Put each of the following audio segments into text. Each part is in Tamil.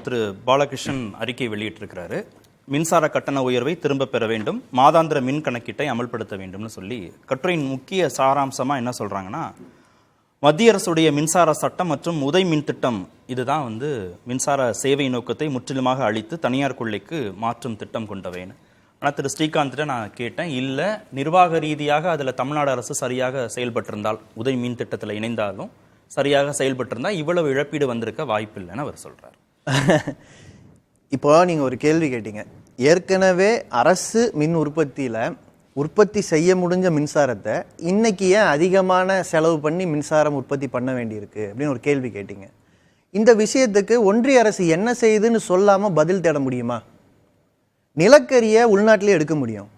திரு பாலகிருஷ்ணன் அறிக்கை வெளியிட்டிருக்கிறாரு. மின்சார கட்டண உயர்வை திரும்ப பெற வேண்டும், மாதாந்திர மின் கணக்கீட்டை அமல்படுத்த வேண்டும்னு சொல்லி கட்டுரையின் முக்கிய சாராம்சமா என்ன சொல்றாங்கன்னா, மத்திய அரசுடைய மின்சார சட்டம் மற்றும் உதய் மின் திட்டம் இதுதான் மின்சார சேவை நோக்கத்தை முற்றிலுமாக அழித்து தனியார் கொள்ளைக்கு மாற்றும் திட்டம் கொண்டவைன்னு. ஆனால் திரு ஸ்ரீகாந்த்கிட்ட நான் கேட்டேன், இல்லை நிர்வாக ரீதியாக அதில் தமிழ்நாடு அரசு சரியாக செயல்பட்டிருந்தால், உதய் மின் திட்டத்தில் இணைந்தாலும் சரியாக செயல்பட்டிருந்தால் இவ்வளவு இழப்பீடு வந்திருக்க வாய்ப்பு இல்லைன்னு அவர் சொல்றார். இப்போ நீங்க ஒரு கேள்வி கேட்டீங்க, ஏற்கனவே அரசு மின் உற்பத்தி செய்ய முடிஞ்ச மின்சாரத்தை இன்னைக்கு ஏன் அதிகமான செலவு பண்ணி மின்சாரம் உற்பத்தி பண்ண வேண்டியிருக்கு அப்படின்னு ஒரு கேள்வி கேட்டீங்க. இந்த விஷயத்துக்கு ஒன்றிய அரசு என்ன செய்யுதுன்னு சொல்லாம பதில் தேட முடியுமா? நிலக்கரியை உள்நாட்டிலே எடுக்க முடியும்,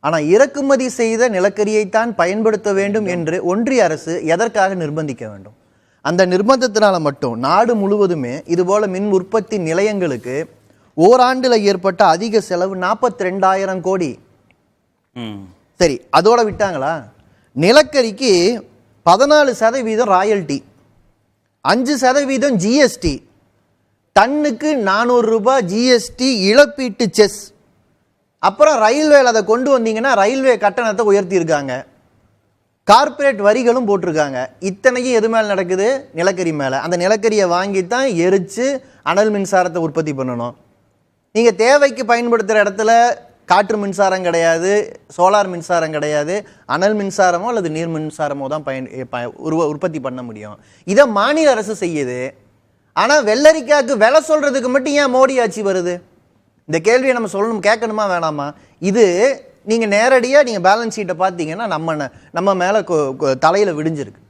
ஆனால் இறக்குமதி செய்த நிலக்கரியைத்தான் பயன்படுத்த வேண்டும் என்று ஒன்றிய அரசு எதற்காக நிர்பந்திக்க வேண்டும்? அந்த நிர்பந்தத்தினால மட்டும் நாடு முழுவதுமே இதுபோல மின் உற்பத்தி நிலையங்களுக்கு ஓராண்டில் ஏற்பட்ட அதிக செலவு 42,000 கோடி. சரி, அதோட விட்டாங்களா? நிலக்கரிக்கு 14% ராயல்டி, 5% ஜிஎஸ்டி, டன்னுக்கு 400 ரூபாய் ஜிஎஸ்டி இழப்பீட்டு செஸ். அப்புறம் ரயில்வேல அதை கொண்டு வந்தீங்கன்னா ரயில்வே கட்டணத்தை உயர்த்தி இருக்காங்க, கார்பரேட் வரிகளும் போட்டிருக்காங்க. இத்தனைக்கும் எது மேலே நடக்குது? நிலக்கரி மேலே. அந்த நிலக்கரியை வாங்கித்தான் எரித்து அனல் மின்சாரத்தை உற்பத்தி பண்ணணும். நீங்கள் தேவைக்கு பயன்படுத்துகிற இடத்துல காற்று மின்சாரம் கிடையாது, சோலார் மின்சாரம் கிடையாது, அனல் மின்சாரமோ அல்லது நீர் மின்சாரமோ தான் உற்பத்தி பண்ண முடியும். இதை மாநில அரசு செய்யுது. ஆனால் வெள்ளரிக்காய்க்கு விலை சொல்றதுக்கு மட்டும் ஏன் மோடி ஆட்சி வருது? இந்த கேள்வியை நம்ம சொல்லணும், கேட்கணுமா வேணாமா? இது நீங்க நேரடியா நீங்க பேலன்ஸ் ஷீட்டை பார்த்தீங்கன்னா நம்ம மேல தலையில விடிஞ்சிருக்கு.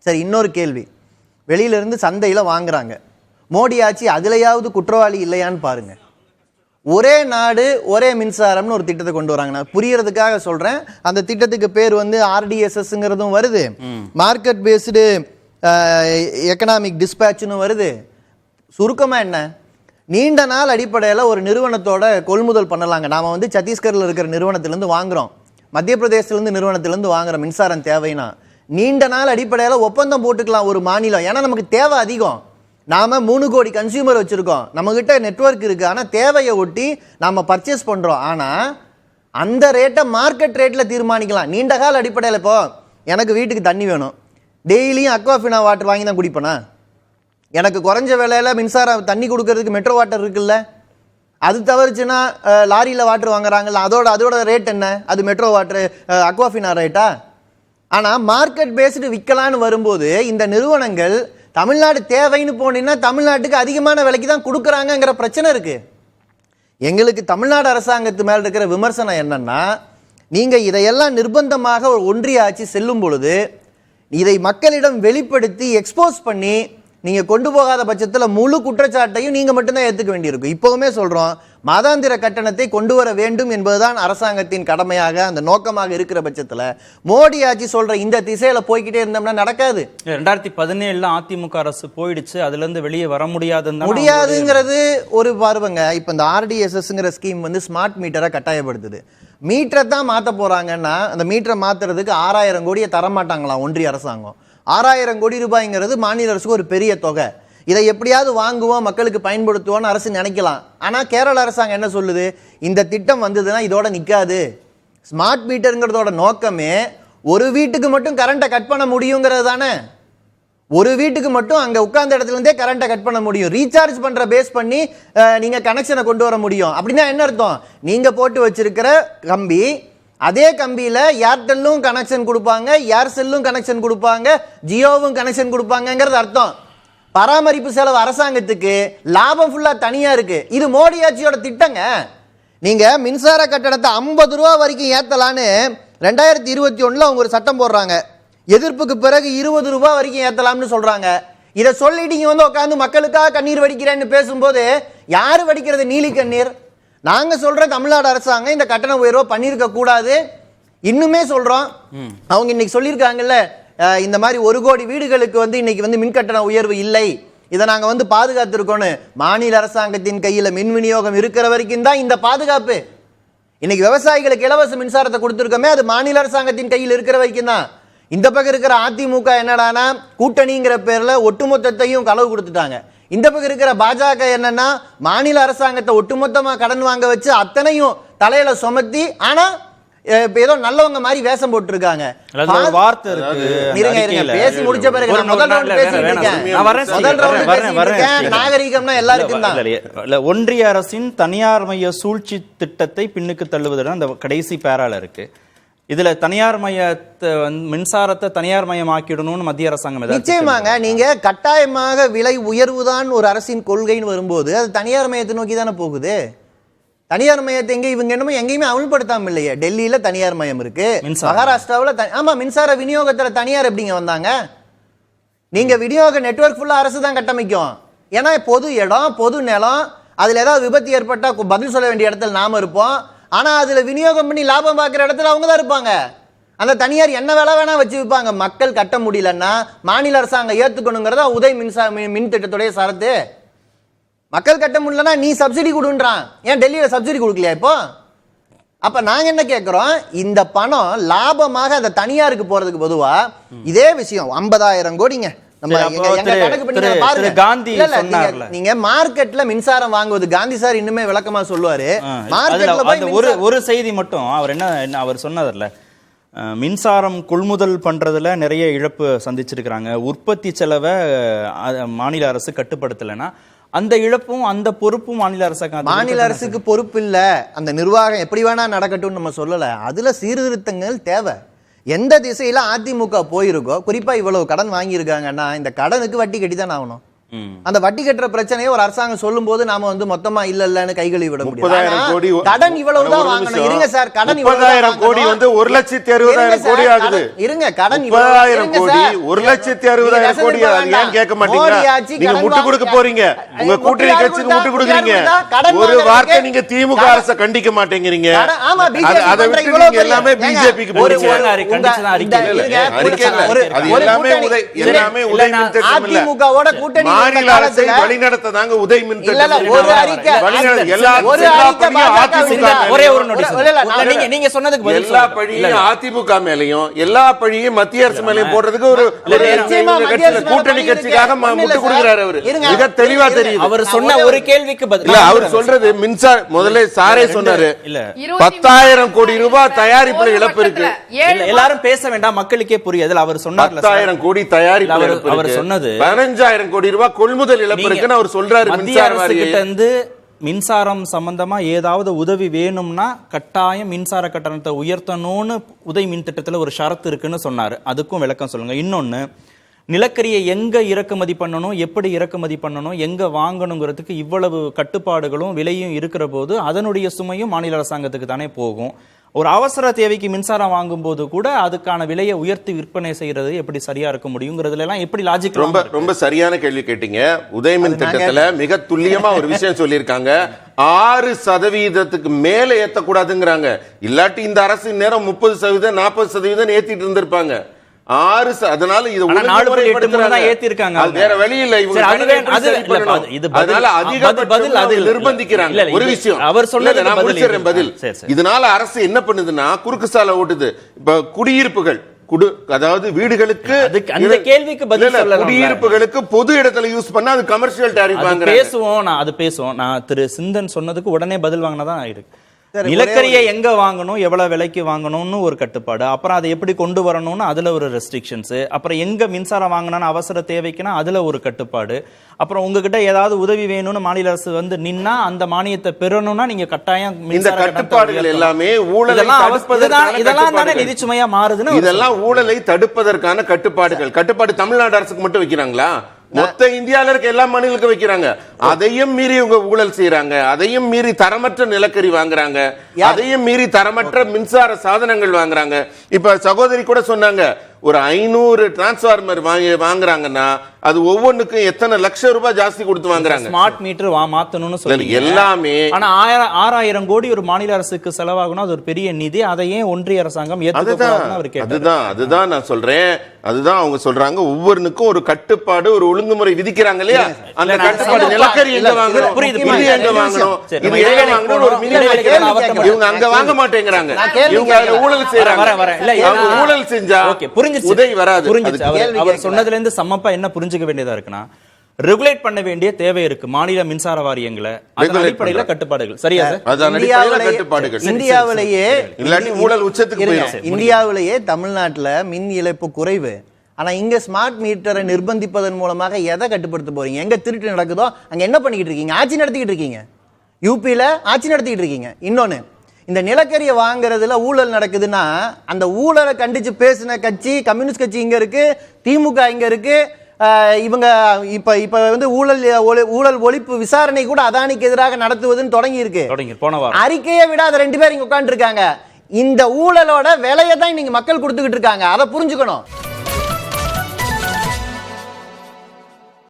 சரி, இன்னொரு கேள்வி, வெளியில இருந்து சந்தையில வாங்குறாங்க, மோடி ஆட்சி அதுலயாவது குற்றவாளி இல்லையான்னு பாருங்க. ஒரே நாடு ஒரே மின்சாரம்னு ஒரு திட்டத்தை கொண்டு வராங்க. நான் புரியறதுக்காக சொல்றேன். அந்த திட்டத்துக்கு பேர் RDSSங்கிறதும் வருது, மார்க்கெட் பேஸ்டு எக்கனாமிக் டிஸ்பேட்ச்னு வருது. சுருக்கமா என்ன, நீண்ட நாள் அடிப்படையில் ஒரு நிறுவனத்தோட கொள்முதல் பண்ணலாங்க. நாம சத்தீஸ்கரில் இருக்கிற நிறுவனத்திலேருந்து வாங்குறோம், மத்திய பிரதேசத்திலேருந்து நிறுவனத்திலேருந்து வாங்குறோம் மின்சாரம் தேவைன்னா. நீண்ட நாள் அடிப்படையில் ஒப்பந்தம் போட்டுக்கலாம் ஒரு மாநிலம். ஏன்னா நமக்கு தேவை அதிகம். நாம 3 கோடி கன்சியூமர் வச்சிருக்கோம், நம்மகிட்ட நெட்வொர்க் இருக்கு. ஆனால் தேவையை ஒட்டி நாம பர்ச்சேஸ் பண்றோம். ஆனால் அந்த ரேட்டை மார்க்கெட் ரேட்ல தீர்மானிக்கலாம் நீண்ட கால அடிப்படையில். இப்போ எனக்கு வீட்டுக்கு தண்ணி வேணும், டெய்லியும் அக்வாஃபினா வாட்டர் வாங்கி தான் குடிப்பேனா? எனக்கு குறைஞ்ச விலையில் மின்சாரம் தண்ணி கொடுக்கறதுக்கு மெட்ரோ வாட்டர் இருக்குல்ல, அது தவிர்த்துன்னா லாரியில் வாட்டர் வாங்குறாங்கல்ல, அதோட ரேட் என்ன? அது மெட்ரோ வாட்டர் அக்வாஃபினா ரேட்டா? ஆனால் மார்க்கெட் பேஸ்டு விற்கலான்னு வரும்போது இந்த நிறுவனங்கள் தமிழ்நாடு தேவைன்னு போனீங்கன்னா தமிழ்நாட்டுக்கு அதிகமான விலைக்கு தான் கொடுக்குறாங்கிற பிரச்சனை இருக்கு. எங்களுக்கு தமிழ்நாடு அரசாங்கத்து மேல் இருக்கிற விமர்சனம் என்னன்னா, நீங்க இதையெல்லாம் நிர்பந்தமாக ஒரு ஒன்றிய ஆட்சி செல்லும் பொழுது இதை மக்களிடம் வெளிப்படுத்தி எக்ஸ்போஸ் பண்ணி நீங்க கொண்டு போகாத பட்சத்தில் முழு குற்றச்சாட்டையும் நீங்க மட்டும்தான் ஏற்றுக்க வேண்டியிருக்கும். இப்பவுமே சொல்றோம், மாதாந்திர கட்டணத்தை கொண்டு வர வேண்டும் என்பதுதான் அரசாங்கத்தின் கடமையாக அந்த நோக்கமாக இருக்கிற பட்சத்தில் மோடி ஆட்சி சொல்ற இந்த திசையில போய்கிட்டே இருந்தோம்னா நடக்காது. 2017 அதிமுக அரசு போயிடுச்சு, அதுல இருந்து வெளியே வர முடியாதுங்கிறது ஒரு பார்வைங்க. இப்ப இந்த RDSSங்கிற ஸ்கீம் ஸ்மார்ட் மீட்டரை கட்டாயப்படுத்துது. மீட்டரை தான் மாற்ற போறாங்கன்னா அந்த மீட்டரை மாத்துறதுக்கு 6,000 கோடியை தரமாட்டாங்களாம் ஒன்றிய அரசாங்கம். 6,000 கோடி ரூபாய்ங்கிறது மாநில அரசுக்கு ஒரு பெரிய தொகை. இதை எப்படியாவது வாங்குவோம், மக்களுக்கு பயன்படுத்துவோம்னு அரசு நினைக்கலாம். ஆனால் கேரள அரசாங்கம் என்ன சொல்லுது? இந்த திட்டம் வந்ததுன்னா இதோட நிற்காது. ஸ்மார்ட் மீட்டருங்கிறதோட நோக்கமே ஒரு வீட்டுக்கு மட்டும் கரண்ட்டை கட் பண்ண முடியுங்கிறது தானே. ஒரு வீட்டுக்கு மட்டும் அங்கே உட்கார்ந்த இடத்துல இருந்தே கரண்ட்டை கட் பண்ண முடியும், ரீசார்ஜ் பண்ற பேஸ் பண்ணி நீங்க கனெக்ஷனை கொண்டு வர முடியும். அப்படின்னா என்ன அர்த்தம்? நீங்க போட்டு வச்சிருக்கிற கம்பி, அதே கம்பியில ஏர்டெல்லும் கனெக்ஷன் கொடுப்பாங்க, ஏர்செல்லும் கனெக்ஷன் கொடுப்பாங்க, ஜியோவும் கனெக்ஷன் கொடுப்பாங்கிறது அர்த்தம். பராமரிப்பு செலவு அரசாங்கத்துக்கு, லாபம் ஃபுல்லா தனியா இருக்கு. இது மோடி ஆட்சியோட திட்டங்க. நீங்க மின்சார கட்டணத்தை 50 ரூபா வரைக்கும் ஏத்தலான்னு 2021 அவங்க ஒரு சட்டம் போடுறாங்க. எதிர்ப்புக்கு பிறகு 20 ரூபாய் வரைக்கும் ஏத்தலாம்னு சொல்றாங்க. இதை சொல்லிட்டு இங்க உட்காந்து மக்களுக்காக கண்ணீர் வடிக்கிறேன்னு பேசும்போது யாரு வடிக்கிறது நீலி கண்ணீர்? நாங்க சொல்ற தமிழ்நாடு அரசாங்கம் இந்த கட்டண உயர்வை பண்ணிருக்க கூடாது. இன்னுமே சொல்றோம், அவங்க இன்னைக்கு சொல்லியிருக்காங்கல்ல, இந்த மாதிரி 1 கோடி வீடுகளுக்கு இன்னைக்கு மின் கட்டண உயர்வு இல்லை, இதை நாங்க பாதுகாத்திருக்கோன்னு. மாநில அரசாங்கத்தின் கையில மின் விநியோகம் இருக்கிற வரைக்கும் தான் இந்த பாதுகாப்பு. இன்னைக்கு விவசாயிகளுக்கு இலவச மின்சாரத்தை கொடுத்திருக்கோமே, அது மாநில அரசாங்கத்தின் கையில் இருக்கிற வரைக்கும் தான். இந்த பக்கம் இருக்கிற அதிமுக என்னடானா கூட்டணிங்கிற பேர்ல ஒட்டுமொத்தத்தையும் களவு கொடுத்துட்டாங்க. இந்த பக்கம் இருக்கிற பாஜக என்னன்னா மாநில அரசாங்கத்தை ஒட்டுமொத்தமா கடன் வாங்க வச்சு அத்தனையும் தலையில சுமத்தி, ஆனா ஏதோ நல்லவங்க மாதிரி வேஷம் போட்டு இருக்காங்க. வார்த்தை இருக்கு. பேசி முடிச்ச பிறகு முதல் ரவுண்ட் பேசிட்டு இருக்கேன். நாகரிகம்னா எல்லாருக்கும் தான். ஒன்றிய அரசின் தனியார் மைய சூழ்ச்சி திட்டத்தை பின்னுக்கு தள்ளுவதுடன் அந்த கடைசி பேரால இருக்கு. இதுல தனியார் மையத்தை மின்சாரத்தை தனியார் மயமாக்கிடணும்னு மத்திய அரசாங்கம் நிச்சயமாங்க. நீங்க கட்டாயமாக விலை உயர்வுதான் ஒரு அரசின் கொள்கைன்னு வரும்போது அது தனியார் மையத்தை நோக்கி தானே போகுது. தனியார் மையத்தை இவங்க என்னமோ எங்கேயுமே அமல்படுத்தாம இல்லையே. டெல்லியில தனியார் மையம் இருக்கு, மகாராஷ்டிராவில் ஆமா மின்சார விநியோகத்துல தனியார் எப்படிங்க வந்தாங்க? நீங்க விநியோக நெட்வொர்க் ஃபுல்லா அரசு தான் கட்டமைக்கும். ஏன்னா பொது இடம், பொது நிலம், அதுல ஏதாவது விபத்து ஏற்பட்டா பதில் சொல்ல வேண்டிய இடத்துல நாம இருப்போம். ஆனா அதுல விநியோகம் பண்ணி லாபம் பார்க்குற இடத்துல அவங்க தான் இருப்பாங்க. அந்த தனியார் என்ன வேலை வேணா வச்சு விற்பாங்க. மக்கள் கட்ட முடியலன்னா மாநில அரசாங்கம் ஏத்துக்கணுங்கிறதா உதய் மின் திட்டத்துடைய சரத்து. மக்கள் கட்ட முடியலன்னா நீ சப்சிடி கொடுன்றான். ஏன் டெல்லியில சப்சிடி கொடுக்கலையா இப்போ? அப்ப நாங்க என்ன கேட்கிறோம், இந்த பணம் லாபமாக அந்த தனியாருக்கு போறதுக்கு பொதுவா இதே விஷயம் 50,000 கோடிங்க. நீங்க மார்க்கெட்ல மின்சாரம் வாங்குவது, காந்தி சார் இன்னுமே விளக்கமா சொல்லுவாரு. ஒரு செய்தி மட்டும் அவர் சொன்னதில்ல, மின்சாரம் கொள்முதல் பண்றதுல நிறைய இழப்பு சந்திச்சிருக்கிறாங்க. உற்பத்தி செலவை மாநில அரசு கட்டுப்படுத்தலைன்னா அந்த இழப்பும் அந்த பொறுப்பும் மாநில அரசுக்கு பொறுப்பு இல்ல. அந்த நிர்வாகம் எப்படி வேணா நடக்கட்டும் நம்ம சொல்லல. அதுல சீர்திருத்தங்கள் தேவை. எந்த திசையில அதிமுக போயிருக்கோ, குறிப்பா இவ்வளவு கடன் வாங்கியிருக்காங்கன்னா இந்த கடனுக்கு வட்டி கட்டி தான் ஆகணும். அந்த வட்டி கட்டுற பிரச்சனையை ஒரு அரசாங்கம் சொல்லும் போது நாம மொத்தமா இல்லன்னு கைகளை விட முடியும். கடன் இவ்வளவுதான் வாங்கணும். இருங்க சார், கடன் 30,000 கோடி 1,60,60,000 கோடி ஆகுது. இருங்க, கடன் 30,000 கோடி 1,60,60,000 கோடி ஏன் கேட்க மாட்டீங்க? நீங்க முட்டு கொடுக்க போறீங்க, உங்க கூட்டணி கட்சிக்கு முட்டு கொடுக்குறீங்க. ஒரு வார்த்தை நீங்க திமுக அரசை கண்டிக்க மாட்டேங்கிறீங்க. அதை விட்டு நீங்க எல்லாமே பிஜேபிக்கு போறீங்க. எல்லாமே உதய் மின் திட்டம் இல்ல, அதிமுகவோட கூட்டணி மாநில அரசை வழிநடத்த தாங்க உதய் மின் திட்டம். நீங்க சொன்னதுக்கு எல்லா பழியும் அதிமுக மேலையும் எல்லா பழியும் மத்திய அரசு மேலையும் போடுறதுக்கு ஒரு கூட்டணி கட்சிக்காக முட்டு கொடுக்கிறார். அவரு மிக தெளிவா தெரியும். அவர் சொன்ன ஒரு கேள்விக்கு பதில் இல்ல, அவர் சொல்றது மின்சார முதல்ல சாரே சொன்னாரு 10,000 கோடி ரூபாய் தயாரிப்புல இழப்பு இருக்கு. எல்லாரும் பேச வேண்டாம், மக்களுக்கே புரியாது. அவர் சொன்னார் 10,000 கோடி தயாரிப்பு, அவர் சொன்னது 15,000 கோடி ரூபாய் கொள்முதல் இழப்பு இருக்குன்னு அவர் சொல்றாரு. மத்திய அரசுகிட்ட இருந்து மின்சாரம் சம்பந்தமா ஏதாவது உதவி வேணும்னா கட்டாயம் மின்சார கட்டணத்தை உயர்த்தணும்னு உதய் மின் திட்டத்துல ஒரு ஷரத்து இருக்குன்னு சொன்னாரு. அதுக்கும் விளக்கம் சொல்லுங்க. இன்னொன்னு, நிலக்கரியை எங்க இறக்குமதி பண்ணணும், எப்படி இறக்குமதி பண்ணணும், எங்க வாங்கணுங்கிறதுக்கு இவ்வளவு கட்டுப்பாடுகளும் விலையும் இருக்கிற போது அதனுடைய சுமையும் மாநில அரசாங்கத்துக்கு தானே போகும். ஒரு அவசர தேவைக்கு மின்சாரம் வாங்கும் போது கூட அதுக்கான விலையை உயர்த்தி விற்பனை செய்யறது எப்படி சரியா இருக்க முடியுங்கிறதுல எல்லாம் எப்படி லாஜிக்? ரொம்ப சரியான கேள்வி கேட்டீங்க. உதய் மின் திட்டத்துல மிக துல்லியமா ஒரு விஷயம் சொல்லியிருக்காங்க. 6% மேல ஏத்தக்கூடாதுங்கிறாங்க. இல்லாட்டி இந்த அரசு நேரம் 30%, 40% ஏத்திட்டு இருந்திருப்பாங்க. 6 அதனால இது ஏத்தி இருக்காங்க. வேற வழி இல்ல. அதனால அதிக நிர்பந்திக்கிறாங்க. ஒரு விஷயம் அவர் சொன்னது நான் முடிச்சிடுறேன் பதில். இதனால அரசு என்ன பண்ணுதுன்னா குறுக்கு சாலை ஓட்டுது. இப்ப குடியிருப்புகள் அதாவது வீடுகளுக்கு அந்த கேள்விக்கு பதில் சொல்லல. குடியிருப்புகளுக்கு பொது இடத்துல யூஸ் பண்ணா அது கமர்ஷியல் டாரிஃப் வாங்குறாங்க. பேசுவோம். நான் திரு சிந்தன் சொன்னதுக்கு உடனே பதில் வாங்கினதான் இருக்கு. நிலக்கரியை எங்க வாங்கணும், எவ்வளவு விலைக்கு வாங்கணும்னு ஒரு கட்டுப்பாடு, அப்புறம் அதை எப்படி கொண்டு வரணும்னு அதுல ஒரு ரெஸ்ட்ரிக்ஷன்ஸ், அப்புறம் எங்க மின்சாரம் வாங்கணும்னு அவசர தேவைக்குன்னா அதுல ஒரு கட்டுப்பாடு, அப்புறம் உங்ககிட்ட ஏதாவது உதவி வேணும்னு மாநில அரசு நின்னா அந்த மானியத்தை பெறணும்னா நீங்க கட்டாயம் இந்த கட்டுப்பாடுகள் எல்லாமே ஊழலை இதெல்லாம் தானே நிதி சுமையா மாறுதுன்னு. இதெல்லாம் ஊழலை தடுப்பதற்கான கட்டுப்பாடு தமிழ்நாடு அரசுக்கு மட்டும் வைக்கிறாங்களா? மொத்த இந்தியால இருக்க எல்லா மாநிலங்களுக்கும் வைக்கிறாங்க. அதையும் மீறி இவங்க ஊழல் செய்யறாங்க. அதையும் மீறி தரமற்ற நிலக்கரி வாங்குறாங்க. அதையும் மீறி தரமற்ற மின்சார சாதனங்கள் வாங்குறாங்க. இப்ப சகோதரி கூட சொன்னாங்க, ஒரு 500 டிரான்ஸ்ஃபார்மர் வாங்குறாங்கன்னா அது ஒவ்வொன்றுக்கும் எத்தனை லட்சம் ரூபாய் ஜாஸ்தி கொடுத்து வாங்குறாங்க. ஸ்மார்ட் மீட்டர் மாத்தணும்னு சொல்லி எல்லாமே. ஆனா 6,000 கோடி ஒரு மாநில அரசுக்கு செலவாகணும். அது ஒரு பெரிய நிதி. அதையே ஒன்றிய அரசாங்கம் அதுதான் நான் சொல்றேன். அதுதான் அவங்க சொல்றாங்க. ஒவ்வொருக்கும் ஒரு கட்டுப்பாடு, ஒரு ஒழுங்குமுறை விதிக்கிறாங்க இல்லையா? அந்த கட்டுப்பாடு நிலக்கரி எங்க வாங்கணும், இது எங்க வாங்கணும், இது எங்க வாங்கணும் ஒரு மினிமம். இவங்க அங்க வாங்க மாட்டேங்கிறாங்க. இவங்க ஊழல் செய்யறாங்க. ஊழல் செஞ்சா உதவி வராது. அவர் சொன்னதுல இருந்து சம்மப்பா என்ன புரிஞ்சுக்க வேண்டியதா இருக்குன்னா, ரெகுலேட் பண்ண வேண்டிய தேவை இருக்கு மாநில மின்சார வாரியங்களை. அதன் Regulate அடிப்படையில பண்றாங்க. கட்டுப்பாடுகள் சரியா சார்? அதன் அடிப்படையில கட்டுப்பாடுகள். இந்தியாவிலேயே இல்லாட்டி ஊழல் உச்சத்துக்கு போயிடும். இந்தியாவிலேயே தமிழ்நாட்டுல மின் இழப்பு குறைவு. ஆனா இங்க ஸ்மார்ட் மீட்டரை நிர்பந்திப்பதன் மூலமாக எதை கட்டுப்படுத்த போறீங்க? எங்க திருட்டு நடக்குதோ அங்க என்ன பண்ணிக்கிட்டு இருக்கீங்க? ஆட்சி நடத்திக்கிட்டு இருக்கீங்க. யூபியில ஆட்சி நடத்திக்கிட்டு இருக்கீங்க. இன்னொன்னு, இந்த நிலக்கரியை வாங்குறதுல ஊழல் நடக்குதுன்னா அந்த ஊழலை கண்டிச்சு பேசின கட்சி கம்யூனிஸ்ட் கட்சி இங்க இருக்கு, திமுக இங்க இருக்கு. இவங்க இப்ப வந்து ஊழல் ஒழிப்பு விசாரணை கூட அதானிக்கு எதிராக நடத்துவதுன்னு தொடங்கி இருக்கு. போன வாரம் அறிக்கையை விட அது 2 பேர் இங்க உட்கார்ந்து இருக்காங்க. இந்த ஊழலோட விலையை தான் நீங்க மக்கள் கொடுத்துக்கிட்டு இருக்காங்க. அதை புரிஞ்சுக்கணும்.